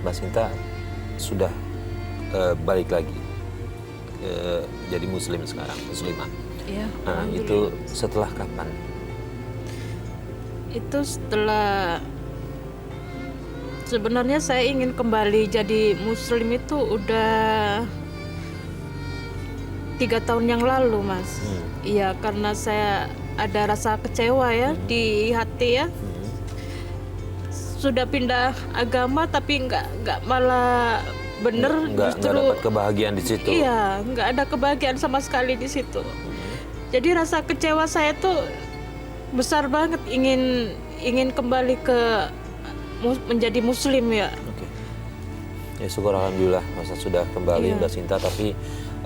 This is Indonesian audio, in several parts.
Mbak Sinta sudah balik lagi jadi muslim sekarang, muslimah. Iya. Nah, itu setelah kapan? Itu setelah sebenarnya saya ingin kembali jadi muslim itu udah 3 tahun yang lalu, Mas. Iya, karena saya ada rasa kecewa ya di hati ya. Sudah pindah agama tapi nggak malah bener, Nggak dapat kebahagiaan di situ. Iya, nggak ada kebahagiaan sama sekali di situ. Jadi rasa kecewa saya tuh besar banget, ingin kembali ke menjadi muslim ya. Oke. Ya syukur alhamdulillah Pak Ustadz sudah kembali Mbak Sinta, tapi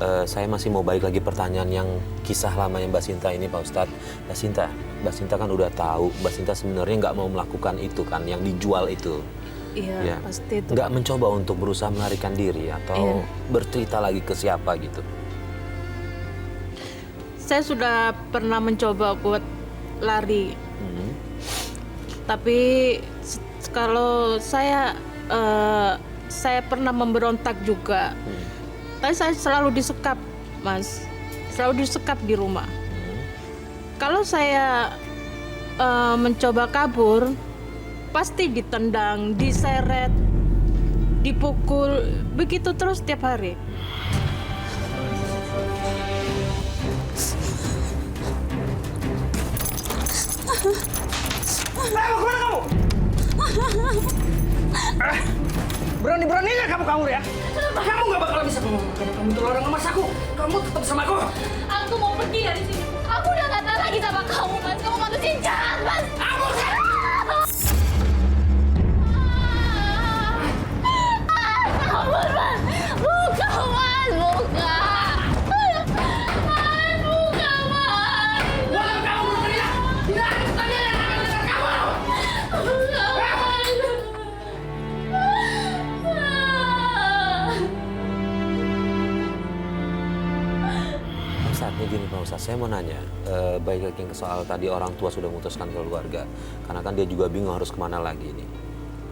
saya masih mau balik lagi pertanyaan yang kisah lamanya Mbak Sinta ini Pak Ustadz. Mbak Sinta kan udah tahu Mbak Sinta sebenarnya nggak mau melakukan itu kan, yang dijual itu. Iya, pasti itu. Nggak mencoba untuk berusaha melarikan diri atau bercerita lagi ke siapa gitu? Saya sudah pernah mencoba buat lari, tapi kalau saya pernah memberontak juga. Tapi saya selalu disekap, Mas. Selalu disekap di rumah. Kalau saya mencoba kabur, pasti ditendang, diseret, dipukul, begitu terus tiap hari. Kemana kamu? Berani-beraninya kamu kabur ya? Kamu nggak bakal bisa mengalahkan kamu terlarang sama aku. Kamu tetap sama aku. Aku mau pergi dari sini. Aku udah gak tahan lagi sama kamu, Mas. Kamu manusia jahat, Mas. Kamu Ampun, Mas. Buka, Mas. Buka. Mas, buka, Mas. bukan kamu berteriak. Tidak, tadi yang akan dengar kamu. Buka, Mas. Saatnya gini Pak Ustadz, saya mau nanya, baik lagi ke soal tadi orang tua sudah memutuskan keluarga, karena kan dia juga bingung harus kemana lagi ini.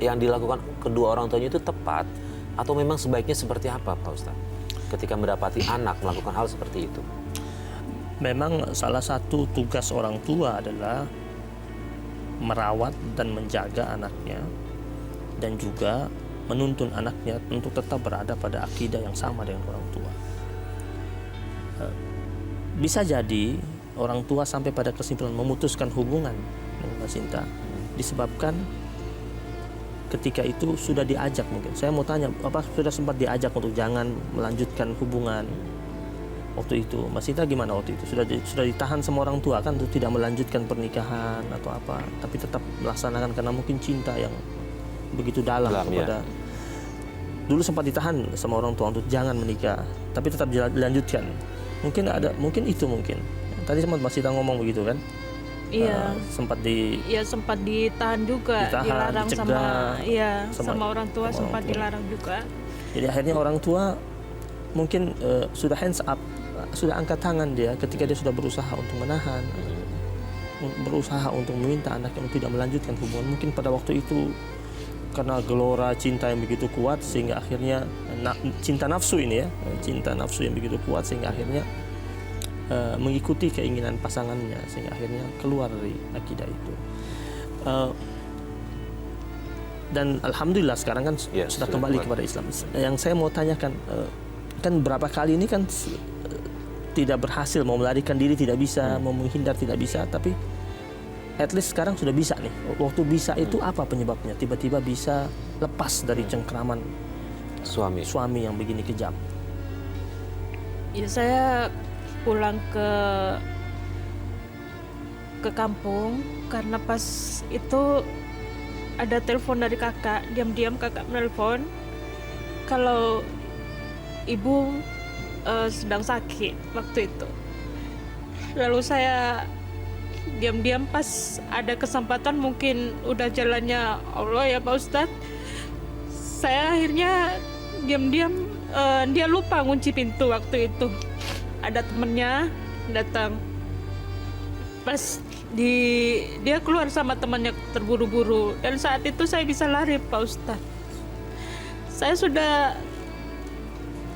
Yang dilakukan kedua orang tuanya itu tepat, atau memang sebaiknya seperti apa Pak Ustadz? Ketika mendapati anak melakukan hal seperti itu. Memang salah satu tugas orang tua adalah merawat dan menjaga anaknya, dan juga menuntun anaknya untuk tetap berada pada akidah yang sama dengan orang tua. Bisa jadi orang tua sampai pada kesimpulan memutuskan hubungan dengan Mbak Sinta disebabkan ketika itu sudah diajak, mungkin saya mau tanya, apa sudah sempat diajak untuk jangan melanjutkan hubungan waktu itu? Mbak Sinta gimana waktu itu? Sudah ditahan sama orang tua kan untuk tidak melanjutkan pernikahan atau apa, tapi tetap melaksanakan karena mungkin cinta yang begitu dalam kepada dulu sempat ditahan sama orang tua untuk jangan menikah, tapi tetap dilanjutkan. Mungkin tadi sempat Mbak Sinta ngomong begitu kan? Iya. Sempat ditahan juga, dilarang dicegah, sama orang tua, sempat dilarang juga. Jadi akhirnya orang tua mungkin sudah hands up, sudah angkat tangan dia ketika dia sudah berusaha untuk menahan, berusaha untuk meminta anaknya untuk tidak melanjutkan hubungan. Mungkin pada waktu itu karena gelora cinta yang begitu kuat sehingga akhirnya cinta nafsu ini ya, cinta nafsu yang begitu kuat sehingga akhirnya mengikuti keinginan pasangannya sehingga akhirnya keluar dari akidah itu. Dan alhamdulillah sekarang kan sudah kembali kepada Islam. Yang saya mau tanyakan, kan berapa kali ini kan tidak berhasil, mau melarikan diri tidak bisa, mau menghindar tidak bisa, tapi at least sekarang sudah bisa nih. Waktu bisa itu apa penyebabnya? Tiba-tiba bisa lepas dari cengkraman suami yang begini kejam. Ya saya pulang ke kampung karena pas itu ada telepon dari kakak, diam-diam kakak menelpon kalau ibu sedang sakit waktu itu. Lalu saya diam-diam pas ada kesempatan, mungkin udah jalannya Allah ya Pak Ustadz, saya akhirnya diam-diam, dia lupa ngunci pintu waktu itu. Ada temennya datang, pas dia keluar sama temannya terburu-buru, dan saat itu saya bisa lari Pak Ustadz. Saya sudah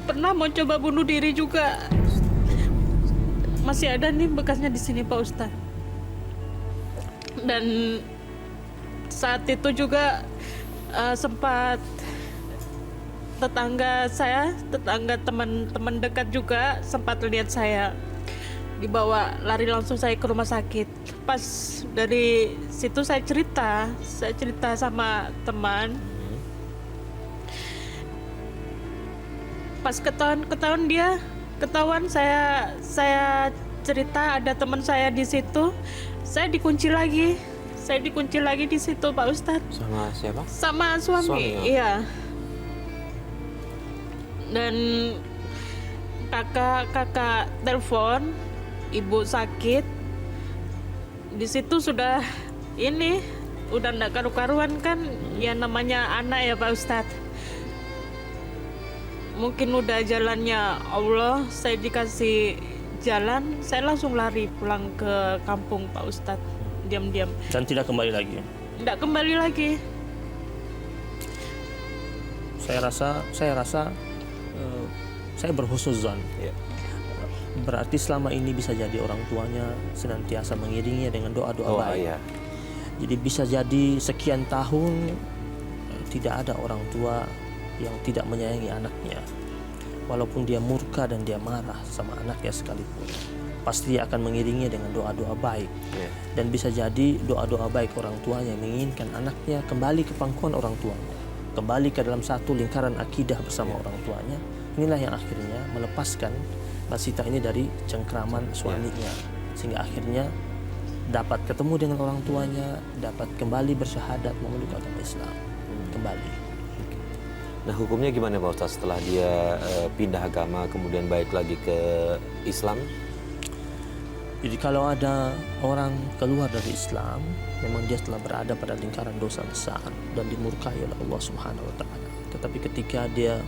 pernah mau coba bunuh diri juga. Masih ada nih bekasnya di sini Pak Ustadz. Dan saat itu juga sempat tetangga teman-teman dekat juga sempat lihat saya dibawa lari langsung saya ke rumah sakit. Pas dari situ saya cerita sama teman. Pas ketahuan saya cerita ada teman saya di situ, saya dikunci lagi di situ Pak Ustadz. Sama siapa? Sama suami, ya? iya. Dan kakak telepon, ibu sakit. Di situ sudah ndak karu-karuan kan, ya namanya anak ya Pak Ustadz. Mungkin udah jalannya Allah, saya dikasih jalan, saya langsung lari pulang ke kampung Pak Ustadz, diam-diam. Dan tidak kembali lagi. Nggak kembali lagi. Saya rasa saya berhusnuzan. Iya. Berarti selama ini bisa jadi orang tuanya senantiasa mengiringinya dengan doa-doa baik. Iya. Jadi bisa jadi sekian tahun tidak ada orang tua yang tidak menyayangi anaknya. Walaupun dia murka dan dia marah sama anaknya sekalipun, pasti dia akan mengiringinya dengan doa-doa baik. Iya. Dan bisa jadi doa-doa baik orang tuanya menginginkan anaknya kembali ke pangkuan orang tuanya, kembali ke dalam satu lingkaran akidah bersama orang tuanya. Inilah yang akhirnya melepaskan Mbak Sita ini dari cengkraman suaminya, sehingga akhirnya dapat ketemu dengan orang tuanya, dapat kembali bersyahadat memeluk agama Islam kembali. Nah, hukumnya gimana Pak Ustadz setelah dia pindah agama kemudian balik lagi ke Islam? Jadi kalau ada orang keluar dari Islam, memang dia telah berada pada lingkaran dosa besar dan dimurkai oleh Allah Subhanahu wa taala. Tetapi ketika dia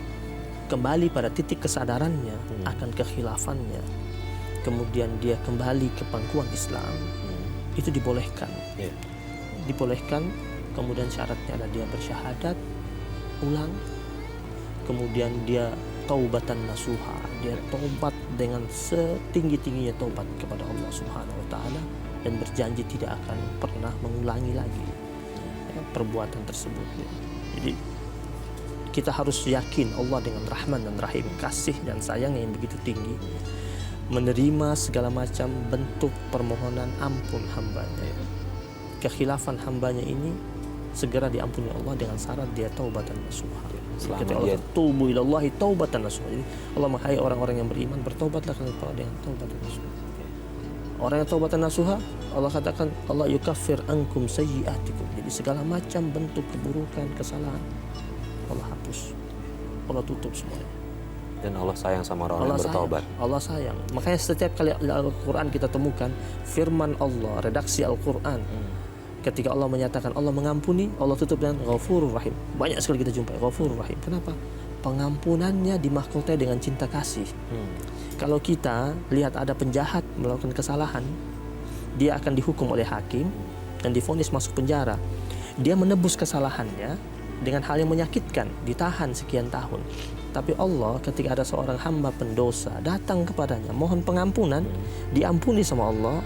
kembali pada titik kesadarannya akan kekhilafannya, kemudian dia kembali ke pangkuan Islam, itu dibolehkan. Yeah. Dibolehkan, kemudian syaratnya adalah dia bersyahadat ulang, kemudian dia taubatan nasuha, dia taubat dengan setinggi-tingginya taubat kepada Allah Subhanahu wa taala dan berjanji tidak akan pernah mengulangi lagi perbuatan tersebut. Jadi kita harus yakin Allah dengan Rahman dan Rahim, kasih dan sayang yang begitu tinggi, menerima segala macam bentuk permohonan ampun hambanya. Kekhilafan hambanya ini segera diampuni Allah dengan syarat dia taubatan nasuha. Kata Allah, tubu ilallahi taubatan nasuha. Jadi Allah menghai orang-orang yang beriman, bertaubatlah kepada Allah dengan taubatan nasuha. Orang yang taubatan nasuha, Allah katakan Allah yukaffir ankum sayyi'atikum. Jadi segala macam bentuk keburukan, kesalahan Allah hapus, Allah tutup semuanya. Dan Allah sayang sama orang yang bertaubat. Allah sayang. Makanya setiap kali Al-Quran kita temukan firman Allah, redaksi Al-Quran. Ketika Allah menyatakan Allah mengampuni, Allah tutup dengan Ghafurur Rahim. Banyak sekali kita jumpai Ghafurur Rahim. Kenapa? Pengampunannya dimahkotai dengan cinta kasih. Kalau kita lihat ada penjahat melakukan kesalahan, dia akan dihukum oleh hakim dan divonis masuk penjara. Dia menebus kesalahannya dengan hal yang menyakitkan, ditahan sekian tahun. Tapi Allah ketika ada seorang hamba pendosa datang kepadanya mohon pengampunan, diampuni sama Allah.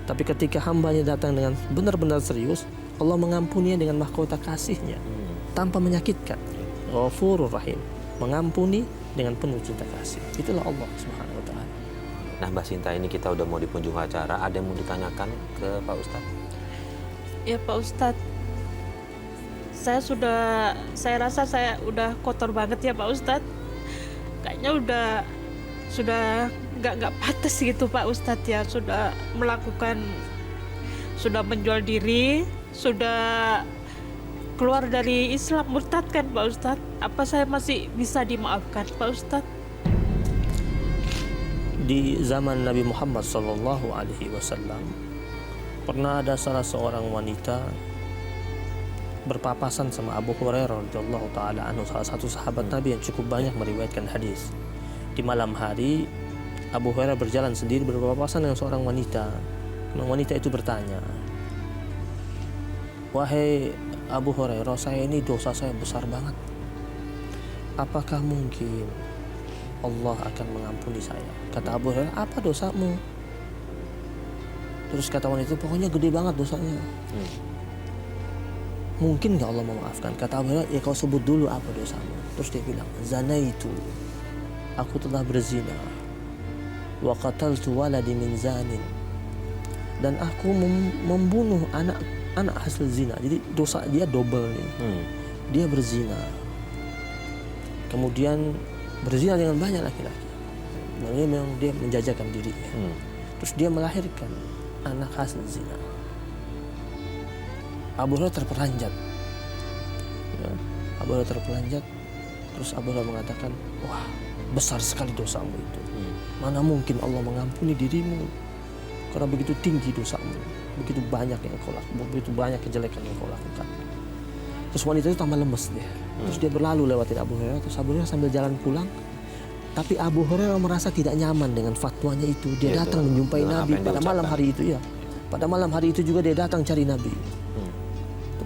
Tapi ketika hambanya datang dengan benar-benar serius, Allah mengampuninya dengan mahkota kasihnya tanpa menyakitkan. Ghafurur Rahim, mengampuni dengan penuh cinta kasih. Itulah Allah Subhanahu wa taala. Nah, Mbak Sinta, ini kita udah mau di penghujung acara, ada yang mau ditanyakan ke Pak Ustadz? Ya Pak Ustadz, saya rasa saya udah kotor banget ya Pak Ustadz. Kayaknya sudah nggak pantas gitu Pak Ustadz ya, sudah menjual diri, sudah keluar dari Islam, murtad kan Pak Ustadz. Apa saya masih bisa dimaafkan Pak Ustadz? Di zaman Nabi Muhammad SAW pernah ada salah seorang wanita berpapasan sama Abu Hurairah radhiyallahu taala anhu, salah satu sahabat Nabi yang cukup banyak meriwayatkan hadis. Di malam hari Abu Hurairah berjalan sendiri berpapasan dengan seorang wanita. Wanita itu bertanya, "Wahai Abu Hurairah, saya ini dosa saya besar banget. apakah mungkin Allah akan mengampuni saya? Kata Abu Hurairah, apa dosamu? Terus kata wanita itu, pokoknya gede banget dosanya. Mungkin nggak Allah memaafkan? Kata Abu Hurairah, ya kau sebut dulu apa dosamu. Terus dia bilang, zanaitu, aku telah berzina. Wa qataltu waladi min zanin, dan aku membunuh anak hasil zina. Jadi dosa dia double nih. Dia berzina, kemudian berzina dengan banyak laki-laki. Makanya memang dia menjajakan dirinya. Terus dia melahirkan anak hasil zina. Abu Hurairah terperanjat. Ya, Abu Hurairah terperanjat. Terus Abu Hurairah mengatakan, wah, besar sekali dosamu itu. Mana mungkin Allah mengampuni dirimu, karena begitu tinggi dosamu, begitu banyak yang kau lakukan, begitu banyak kejelekan yang kau lakukan. Terus wanita itu tambah lemes dia. Terus dia berlalu lewatin Abu Hurairah. Terus Abu Hurairah sambil jalan pulang, tapi Abu Hurairah merasa tidak nyaman dengan fatwanya itu. Dia datang menjumpai Nabi pada malam hari itu, ya. Pada malam hari itu juga dia datang cari Nabi.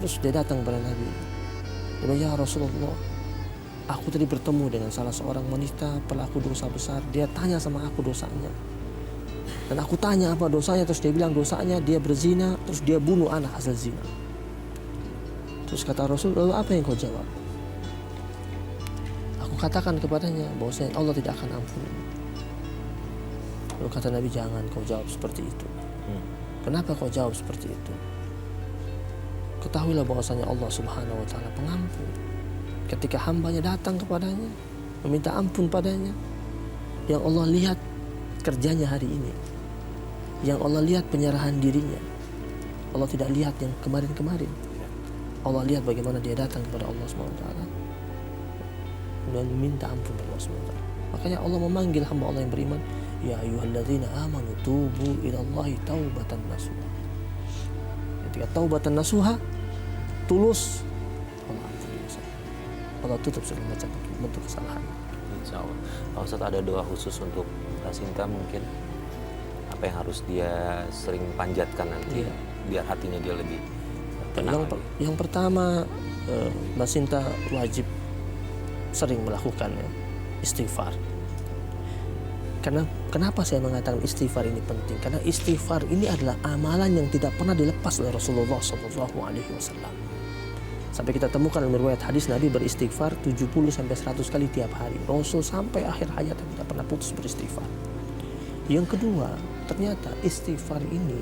Terus dia datang kepada Nabi. Dia bilang, ya Rasulullah, aku tadi bertemu dengan salah seorang wanita pelaku dosa besar. Dia tanya sama aku dosanya. Dan aku tanya apa dosanya, terus dia bilang dosanya dia berzina, terus dia bunuh anak hasil zina. Terus kata Rasul, lalu apa yang kau jawab? Aku katakan kepadanya bahwasanya Allah tidak akan ampuni. Lalu kata Nabi, jangan kau jawab seperti itu. Kenapa kau jawab seperti itu? Ketahuilah bahwasanya Allah Subhanahu wa taala pengampun. Ketika hambanya datang kepadanya, meminta ampun padanya, yang Allah lihat kerjanya hari ini, yang Allah lihat penyerahan dirinya. Allah tidak lihat yang kemarin-kemarin. Allah lihat bagaimana dia datang kepada Allah SWT dan minta ampun kepada Allah SWT. Makanya Allah memanggil hamba Allah yang beriman, ya ayyuhalladzina amanu tubu ilallahi taubatan nasuha. Ketika taubatan nasuha, tulus, Allah ampuni dosa. Allah tutup segala macam bentuk kesalahan. Insya Allah. Pak Ustadz, ada doa khusus untuk Mbak Sinta mungkin? Apa yang harus dia sering panjatkan nanti biar hatinya dia lebih tenang? Yang pertama, Mbak Sinta wajib sering melakukan istighfar. Karena kenapa saya mengatakan istighfar ini penting? Karena istighfar ini adalah amalan yang tidak pernah dilepas oleh Rasulullah SAW. Sampai kita temukan dalam riwayat hadis, Nabi beristighfar 70-100 kali tiap hari. Rasul sampai akhir hayatnya tidak pernah putus beristighfar. Yang kedua, ternyata istighfar ini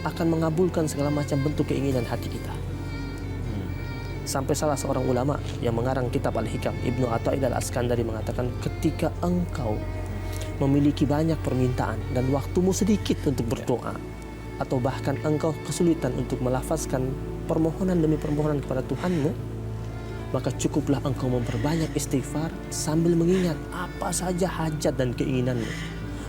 akan mengabulkan segala macam bentuk keinginan hati kita. Sampai salah seorang ulama yang mengarang kitab Al-Hikam, Ibnu Athaillah Al-Askandari, mengatakan, ketika engkau memiliki banyak permintaan dan waktumu sedikit untuk berdoa, atau bahkan engkau kesulitan untuk melafazkan permohonan demi permohonan kepada Tuhanmu, maka cukuplah engkau memperbanyak istighfar sambil mengingat apa saja hajat dan keinginanmu.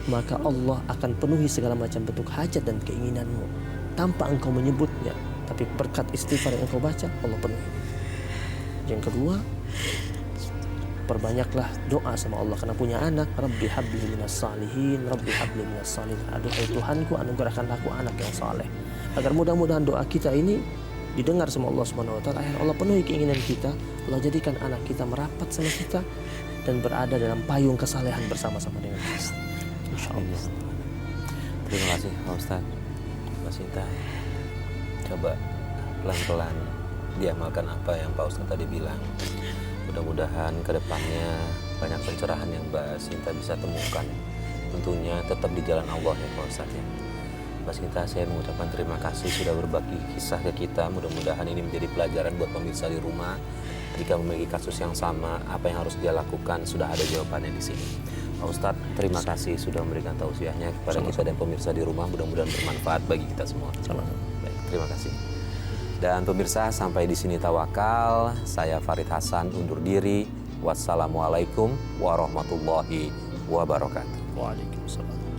Maka Allah akan penuhi segala macam bentuk hajat dan keinginanmu tanpa engkau menyebutnya, tapi berkat istighfar yang engkau baca, Allah penuhi. Yang kedua, perbanyaklah doa sama Allah karena punya anak. Rabbi habli minas salihin, Rabbi habli minas salihin. Aduhai Tuhanku, anugerahkanlah aku anak yang saleh. Agar mudah-mudahan doa kita ini didengar sama Allah Subhanahu wa taala. Allah penuhi keinginan kita. Allah jadikan anak kita merapat sama kita dan berada dalam payung kesalehan bersama-sama dengan kita. Insyaallah. Terima kasih Pak Ustadz. Mbak Sinta, coba pelan-pelan diamalkan apa yang Pak Ustadz tadi bilang. Mudah-mudahan ke depannya banyak pencerahan yang Mbak Sinta bisa temukan. Tentunya tetap di jalan Allah ya Pak Ustadz ya. Mbak Sinta, saya mengucapkan terima kasih sudah berbagi kisah ke kita. Mudah-mudahan ini menjadi pelajaran buat pemirsa di rumah. Jika memiliki kasus yang sama, apa yang harus dia lakukan, sudah ada jawabannya di sini. Pak Ustadz, terima kasih sudah memberikan tausiahnya kepada kita dan pemirsa di rumah. Mudah-mudahan bermanfaat bagi kita semua. Baik, terima kasih. Dan pemirsa, sampai di sini Tawakal. Saya Farid Hasan undur diri. Wassalamualaikum warahmatullahi wabarakatuh. Waalaikumsalam.